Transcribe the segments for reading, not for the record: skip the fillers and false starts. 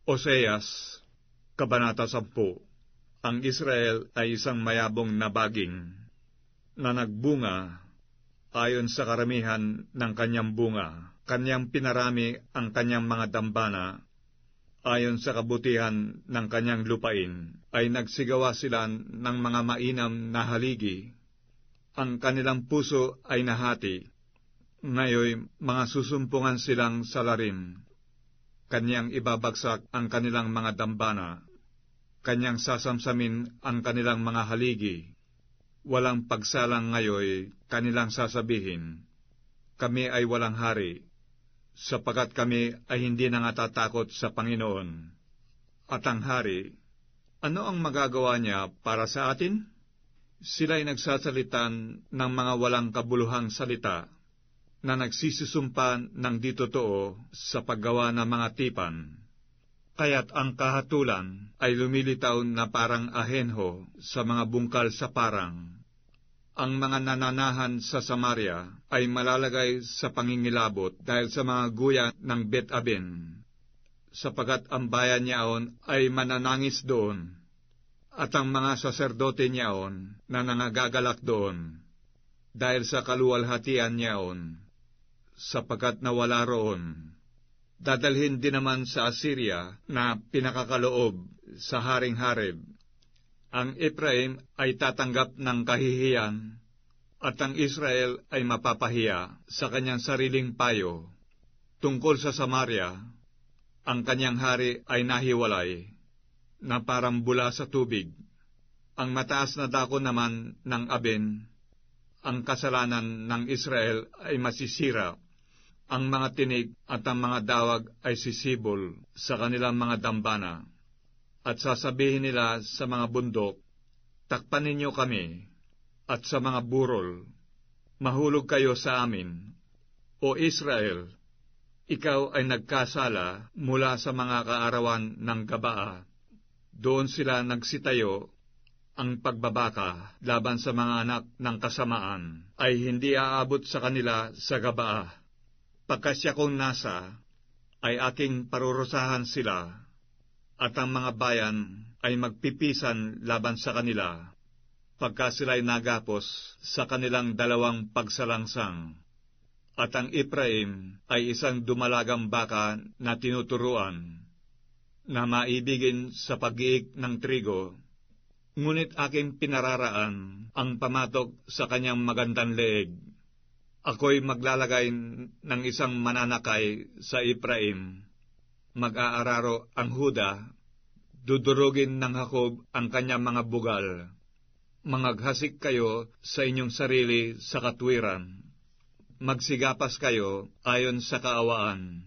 Oseas, Kabanata 10. Ang Israel ay isang mayabong na baging na nagbunga ayon sa karamihan ng kanyang bunga. Kanyang pinarami ang kanyang mga dambana ayon sa kabutihan ng kanyang lupain. Ay nagsigawa sila ng mga mainam na haligi. Ang kanilang puso ay nahati. Ngayon, mga susumpungan silang salarin. Kanyang ibabagsak ang kanilang mga dambana. Kanyang sasamsamin ang kanilang mga haligi. Walang pagsalang ngayon, kanilang sasabihin, kami ay walang hari, sapagkat kami ay hindi nangatatakot sa Panginoon. At ang hari, ano ang magagawa niya para sa atin? Sila'y nagsasalitan ng mga walang kabuluhang salita, na nagsisusumpa ng di totoo sa paggawa ng mga tipan. Kaya't ang kahatulan ay lumilitaw na parang ahenho sa mga bungkal sa parang. Ang mga nananahan sa Samaria ay malalagay sa pangingilabot dahil sa mga guya ng Bet-aben, sapagat ang bayan niyaon ay mananangis doon, at ang mga saserdote niyaon na nangagagalak doon, dahil sa kaluwalhatian niyaon, sapagkat nawala roon. Dadalhin din naman sa Assyria na pinakakaloob sa Haring Hareb. Ang Ephraim ay tatanggap ng kahihiyan, at ang Israel ay mapapahiya sa kanyang sariling payo. Tungkol sa Samaria, ang kanyang hari ay nahiwalay, na parang bula sa tubig. Ang mataas na dako naman ng Aben, ang kasalanan ng Israel ay masisira. Ang mga tinig at ang mga dawag ay sisibol sa kanilang mga dambana. At sasabihin nila sa mga bundok, takpan ninyo kami, at sa mga burol, mahulog kayo sa amin. O Israel, ikaw ay nagkasala mula sa mga kaarawan ng Gabaa. Doon sila nagsitayo. Ang pagbabaka laban sa mga anak ng kasamaan ay hindi aabot sa kanila sa Gabaa. Pagkasya kong nasa, ay aking parurusahan sila, at ang mga bayan ay magpipisan laban sa kanila, pagka sila'y nagapos sa kanilang dalawang pagsalangsang. At ang Ephraim ay isang dumalagang baka na tinuturuan, na maibigin sa pag-iik ng trigo, ngunit aking pinararaan ang pamatok sa kanyang magandang leeg. Ako'y maglalagay ng isang mananakay sa Ephraim. Mag-aararo ang Huda, dudurugin ng Jacob ang kanyang mga bugal. Mangaghasik kayo sa inyong sarili sa katwiran. Magsigapas kayo ayon sa kaawaan.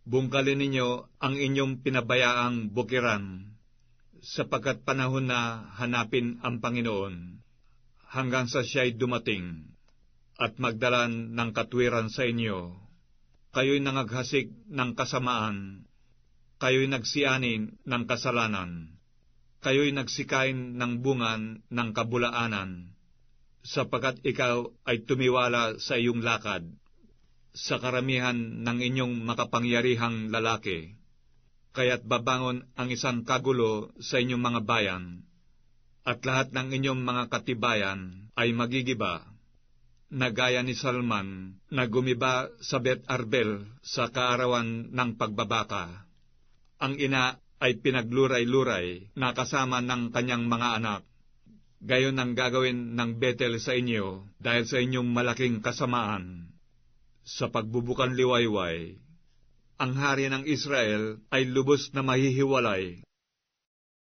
Bungkalin ninyo ang inyong pinabayaang bukiran, sapagkat panahon na hanapin ang Panginoon, hanggang sa siya'y dumating, at magdalan ng katwiran sa inyo. Kayo'y nangaghasik ng kasamaan, kayo'y nagsianin ng kasalanan, kayo'y nagsikain ng bungan ng kabulaanan, sapagkat ikaw ay tumiwala sa iyong lakad, sa karamihan ng inyong makapangyarihang lalaki. Kaya't babangon ang isang kagulo sa inyong mga bayan, at lahat ng inyong mga katibayan ay magigiba, na gaya ni Salman na gumiba sa Bet-arbel sa kaarawan ng pagbabaka. Ang ina ay pinagluray-luray na kasama ng kanyang mga anak. Gayon ang gagawin ng Betel sa inyo dahil sa inyong malaking kasamaan. Sa pagbubukan liwayway, ang hari ng Israel ay lubos na mahihiwalay,